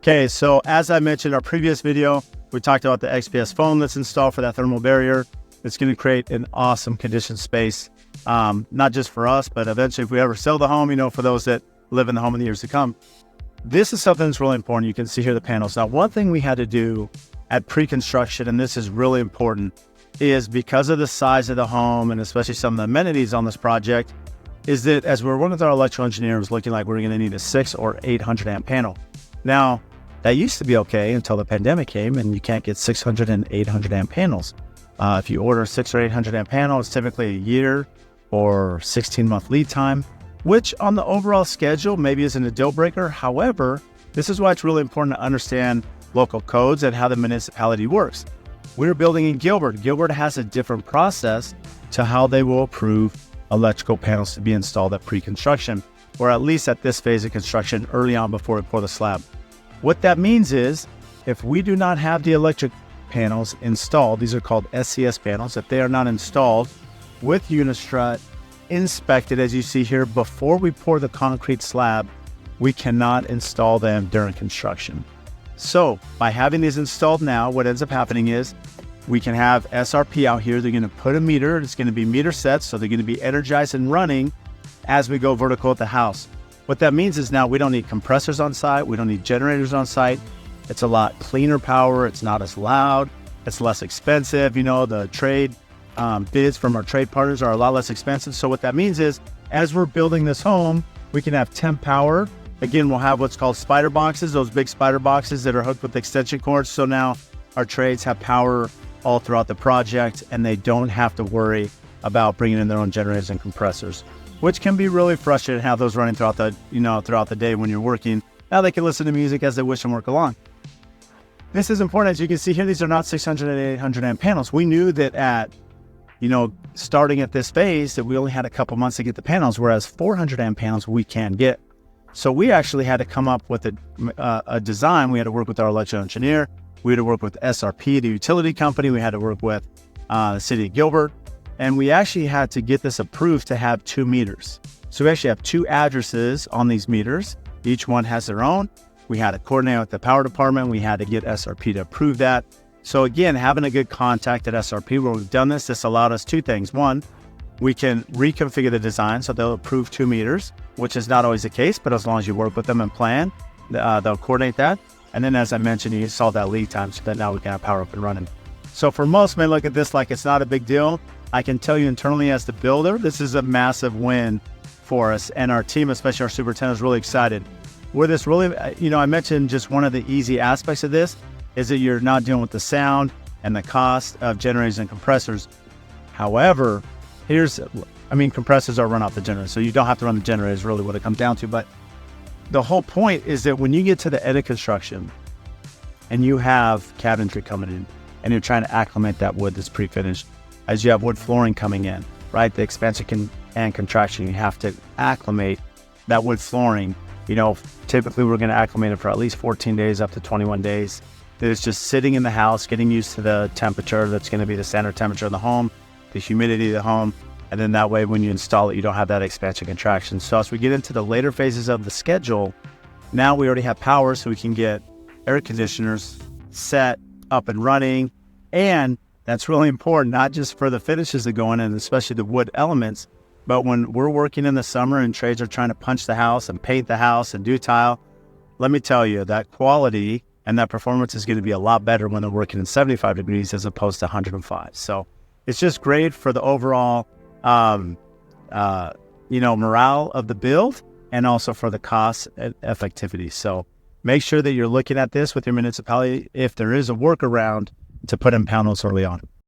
Okay, so as I mentioned in our previous video, we talked about the XPS foam that's installed for that thermal barrier. It's going to create an awesome conditioned space, not just for us, but eventually if we ever sell the home, for those that live in the home in the years to come. This is something that's really important. You can see here the panels. Now, one thing we had to do at pre-construction, and this is really important, is because of the size of the home and especially some of the amenities on this project, is that as we're working with our electrical engineer, it was looking like we're going to need a 600 or 800 amp panel. Now, that used to be okay until the pandemic came and you can't get 600 and 800 amp panels. If you order a 600 or 800 amp panel, it's typically a year or 16-month lead time, which on the overall schedule maybe isn't a deal breaker. However, this is why it's really important to understand local codes and how the municipality works. We're building in Gilbert. Gilbert has a different process to how they will approve electrical panels to be installed at pre-construction, or at least at this phase of construction early on before we pour the slab. What that means is if we do not have the electric panels installed, these are called SCS panels, if they are not installed with Unistrut, inspected as you see here, before we pour the concrete slab, we cannot install them during construction. So by having these installed now, what ends up happening is we can have SRP out here. They're going to put a meter. It's going to be meter sets, so they're going to be energized and running as we go vertical at the house. What that means is now we don't need compressors on site. We don't need generators on site. It's a lot cleaner power. It's not as loud. It's less expensive. The trade bids from our trade partners are a lot less expensive. So what that means is as we're building this home, we can have temp power. Again, we'll have what's called spider boxes, those big spider boxes that are hooked with extension cords. So now our trades have power all throughout the project and they don't have to worry about bringing in their own generators and compressors, which can be really frustrating to have those running throughout the day when you're working. Now they can listen to music as they wish and work along. This is important. As you can see here, these are not 600 and 800 amp panels. We knew that at, starting at this phase that we only had a couple months to get the panels, whereas 400 amp panels we can get. So we actually had to come up with a design. We had to work with our electrical engineer. We had to work with SRP, the utility company. We had to work with the city of Gilbert. And we actually had to get this approved to have 2 meters. So we actually have 2 addresses on these meters. Each one has their own. We had to coordinate with the power department. We had to get SRP to approve that. So again, having a good contact at SRP where we've done this allowed us 2 things. One, we can reconfigure the design so they'll approve 2 meters, which is not always the case, but as long as you work with them and plan, they'll coordinate that. And then as I mentioned, you solve that lead time so that now we can have power up and running. So for most may look at this like it's not a big deal. I can tell you internally as the builder, this is a massive win for us, and our team, especially our superintendent, is really excited. Where this really, I mentioned just one of the easy aspects of this is that you're not dealing with the sound and the cost of generators and compressors. However, compressors are run off the generator, so you don't have to run the generator is really what it comes down to. But the whole point is that when you get to the end of construction and you have cabinetry coming in and you're trying to acclimate that wood that's pre-finished, as you have wood flooring coming in, right? The expansion and contraction, you have to acclimate that wood flooring. Typically we're going to acclimate it for at least 14 days up to 21 days. It's just sitting in the house, getting used to the temperature that's going to be the standard temperature of the home, the humidity of the home. And then that way, when you install it, you don't have that expansion contraction. So as we get into the later phases of the schedule, now we already have power, so we can get air conditioners set up and running. And that's really important, not just for the finishes that go in, and especially the wood elements, but when we're working in the summer and trades are trying to punch the house and paint the house and do tile, let me tell you, that quality and that performance is going to be a lot better when they're working in 75 degrees as opposed to 105. So it's just great for the overall morale of the build and also for the cost and effectivity. So make sure that you're looking at this with your municipality if there is a workaround to put in panels early on.